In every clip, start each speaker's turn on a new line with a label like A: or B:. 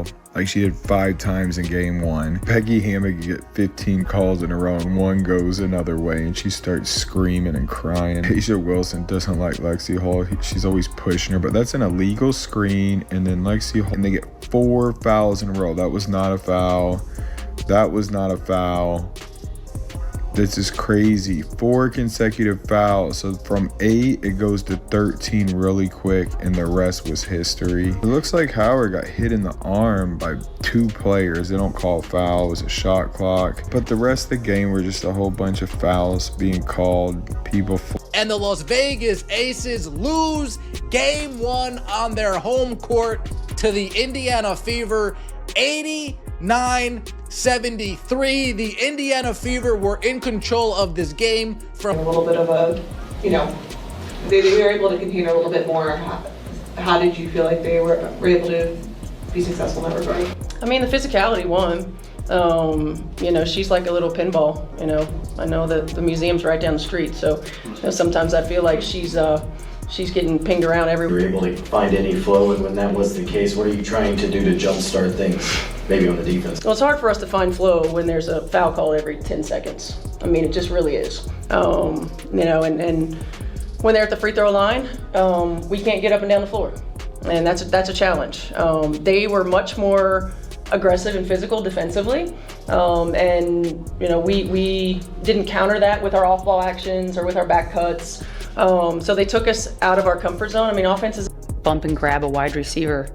A: foul, like she did 5 times in game 1. Becky Hammond could get 15 calls in a row and one goes another way, and she starts screaming and crying. A'ja Wilson doesn't like Lexi Hall. She's always pushing her, but that's an illegal screen. And then Lexi Hall, and they get 4 fouls in a row. That was not a foul. That was not a foul. This is crazy. 4 consecutive fouls. So from 8, it goes to 13 really quick, and the rest was history. It looks like Howard got hit in the arm by 2 players. They don't call foul. It was a shot clock. But the rest of the game were just a whole bunch of fouls being called.
B: And the Las Vegas Aces lose game 1 on their home court to the Indiana Fever, 89-73. The Indiana Fever were in control of this game from
C: a little bit of a, they were able to contain a little bit more. How did you feel like they were able to be successful in that regard?
D: I mean, the physicality won. She's like a little pinball. I know that the museum's right down the street, so sometimes I feel like she's getting pinged around everywhere.
E: Were you able to find any flow, and when that was the case, what are you trying to do to jumpstart things, maybe on the defense?
D: Well, it's hard for us to find flow when there's a foul call every 10 seconds. I mean, it just really is. And when they're at the free throw line, we can't get up and down the floor, and that's a challenge. They were much more aggressive and physical defensively, we didn't counter that with our off-ball actions or with our back cuts. So they took us out of our comfort zone. I mean, offense is
F: bump and grab a wide receiver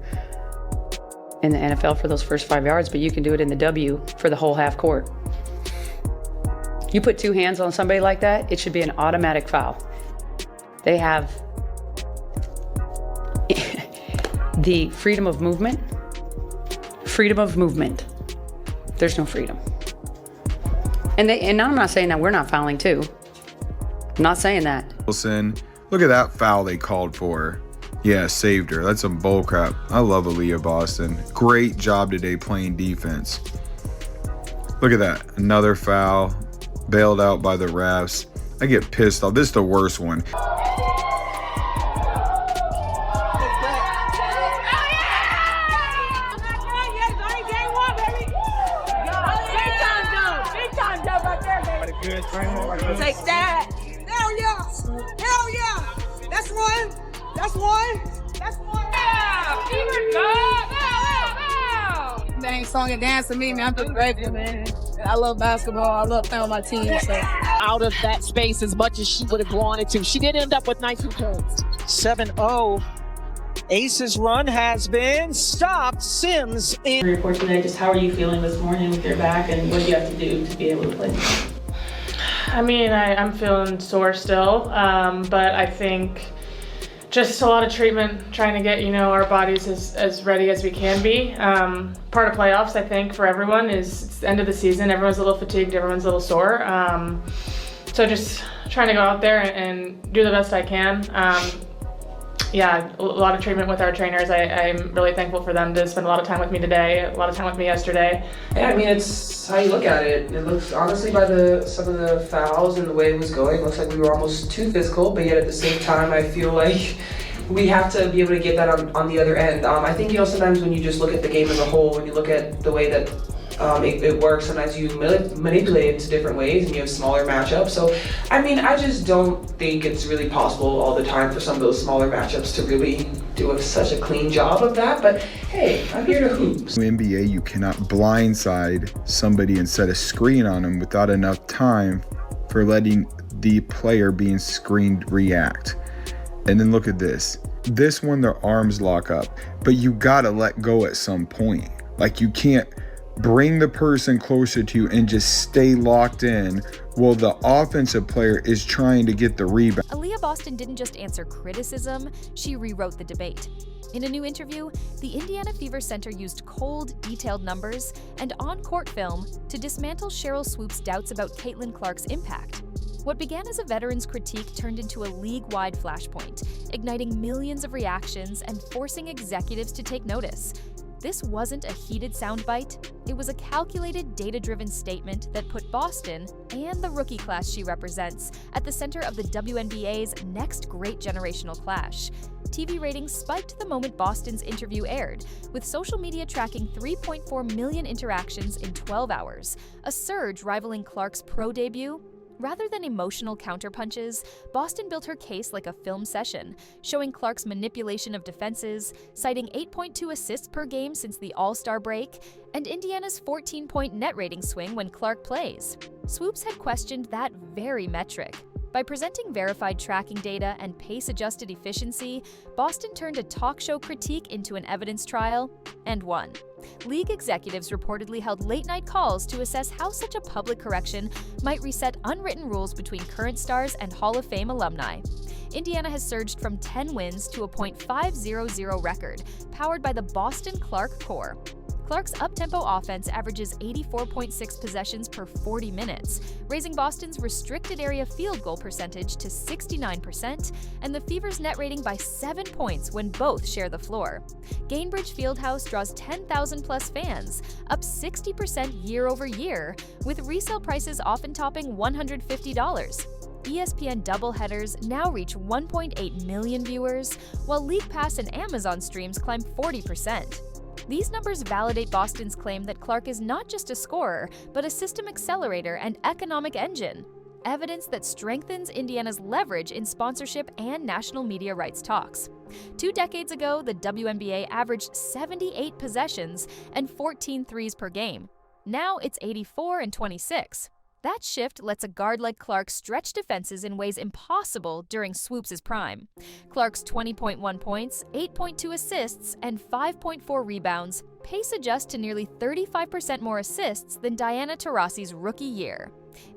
F: in the NFL for those first 5 yards, but you can do it in the W for the whole half court. You put 2 hands on somebody like that, it should be an automatic foul. They have the freedom of movement. There's no freedom. And I'm not saying that we're not fouling too. I'm not saying that.
A: Wilson, look at that foul they called for. Yeah, saved her. That's some bull crap. I love Aaliyah Boston. Great job today playing defense. Look at that. Another foul. Bailed out by the refs. I get pissed off. This is the worst one.
G: Take that. Hell yeah. Hell yeah. That's one. That's one. That's one. Yeah. They ain't song and dance to me, man. I'm just grateful, man. I love basketball. I love playing with my team. So.
H: Out of that space as much as she would have wanted to. She did end up with 19 points.
I: 7-0. Aces run has been stopped. Sims in.
C: Very fortunate. Just how are you feeling this morning with your back, and what do you have to do to be able to play?
J: I mean, I'm feeling sore still, but I think just a lot of treatment, trying to get, our bodies as ready as we can be. Part of playoffs, I think, for everyone is it's the end of the season. Everyone's a little fatigued, everyone's a little sore. So just trying to go out there and do the best I can. A lot of treatment with our trainers. I'm really thankful for them to spend a lot of time with me today, a lot of time with me yesterday.
K: Yeah, I mean, it's how you look at it. It looks, honestly, by some of the fouls and the way it was going, it looks like we were almost too physical, but yet at the same time, I feel like we have to be able to get that on the other end. I think, sometimes when you just look at the game as a whole, when you look at the way that it works, sometimes you manipulate it into different ways and you have smaller matchups. So, I mean, I just don't think it's really possible all the time for some of those smaller matchups to really do such a clean job of that. But hey, I'm here to hoop.
A: In the NBA, you cannot blindside somebody and set a screen on them without enough time for letting the player being screened react. And then look at this. This one, their arms lock up, but you gotta let go at some point. Like, you can't bring the person closer to you and just stay locked in while the offensive player is trying to get the rebound.
L: Aaliyah Boston didn't just answer criticism, she rewrote the debate. In a new interview, the Indiana Fever Center used cold, detailed numbers and on-court film to dismantle Sheryl Swoop's doubts about Caitlin Clark's impact. What began as a veteran's critique turned into a league-wide flashpoint, igniting millions of reactions and forcing executives to take notice. This wasn't a heated soundbite. It was a calculated, data-driven statement that put Boston and the rookie class she represents at the center of the WNBA's next great generational clash. TV ratings spiked the moment Boston's interview aired, with social media tracking 3.4 million interactions in 12 hours, a surge rivaling Clark's pro debut. Rather than emotional counterpunches, Boston built her case like a film session, showing Clark's manipulation of defenses, citing 8.2 assists per game since the All-Star break, and Indiana's 14-point net rating swing when Clark plays. Swoops had questioned that very metric. By presenting verified tracking data and pace-adjusted efficiency, Boston turned a talk show critique into an evidence trial and won. League executives reportedly held late-night calls to assess how such a public correction might reset unwritten rules between current stars and Hall of Fame alumni. Indiana has surged from 10 wins to a .500 record, powered by the Boston Clark core. Clark's up-tempo offense averages 84.6 possessions per 40 minutes, raising Boston's restricted area field goal percentage to 69% and the Fever's net rating by 7 points when both share the floor. Gainbridge Fieldhouse draws 10,000-plus fans, up 60% year over year, with resale prices often topping $150. ESPN doubleheaders now reach 1.8 million viewers, while League Pass and Amazon streams climb 40%. These numbers validate Boston's claim that Clark is not just a scorer, but a system accelerator and economic engine. Evidence that strengthens Indiana's leverage in sponsorship and national media rights talks. 2 decades ago, the WNBA averaged 78 possessions and 14 threes per game. Now it's 84 and 26. That shift lets a guard like Clark stretch defenses in ways impossible during Swoops' prime. Clark's 20.1 points, 8.2 assists, and 5.4 rebounds pace adjust to nearly 35% more assists than Diana Taurasi's rookie year.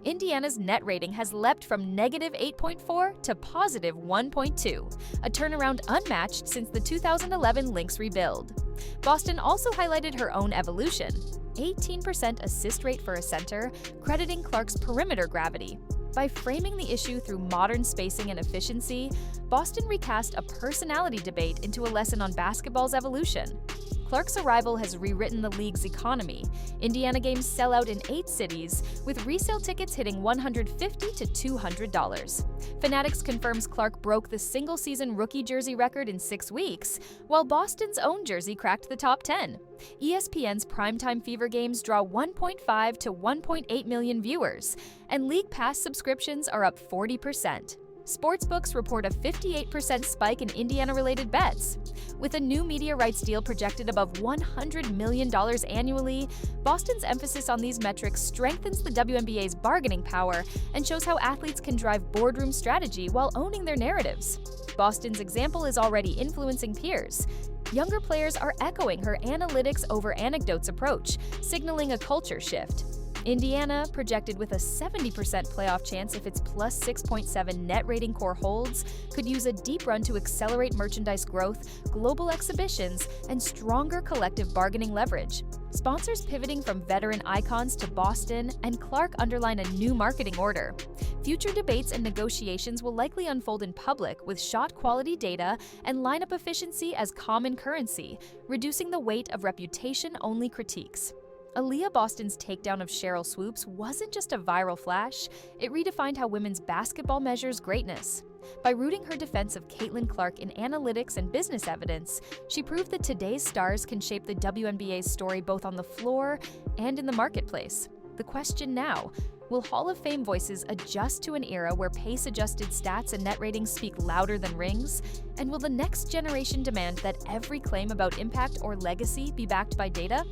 L: Indiana's net rating has leapt from negative 8.4 to positive 1.2, a turnaround unmatched since the 2011 Lynx rebuild. Boston also highlighted her own evolution. 18% assist rate for a center, crediting Clark's perimeter gravity. By framing the issue through modern spacing and efficiency, Boston recast a personality debate into a lesson on basketball's evolution. Clark's arrival has rewritten the league's economy. Indiana games sell out in 8 cities, with resale tickets hitting $150 to $200. Fanatics confirms Clark broke the single-season rookie jersey record in 6 weeks, while Boston's own jersey cracked the top 10. ESPN's primetime Fever games draw 1.5 to 1.8 million viewers, and League Pass subscriptions are up 40%. Sportsbooks report a 58% spike in Indiana-related bets. With a new media rights deal projected above $100 million annually, Boston's emphasis on these metrics strengthens the WNBA's bargaining power and shows how athletes can drive boardroom strategy while owning their narratives. Boston's example is already influencing peers. Younger players are echoing her analytics over anecdotes approach, signaling a culture shift. Indiana, projected with a 70% playoff chance if its plus 6.7 net rating core holds, could use a deep run to accelerate merchandise growth, global exhibitions, and stronger collective bargaining leverage. Sponsors pivoting from veteran icons to Boston and Clark underline a new marketing order. Future debates and negotiations will likely unfold in public with shot quality data and lineup efficiency as common currency, reducing the weight of reputation-only critiques. Aaliyah Boston's takedown of Sheryl Swoops wasn't just a viral flash, it redefined how women's basketball measures greatness. By rooting her defense of Caitlin Clark in analytics and business evidence, she proved that today's stars can shape the WNBA's story both on the floor and in the marketplace. The question now, will Hall of Fame voices adjust to an era where pace-adjusted stats and net ratings speak louder than rings? And will the next generation demand that every claim about impact or legacy be backed by data?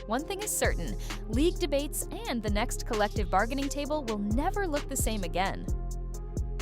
L: One thing is certain, league debates and the next collective bargaining table will never look the same again.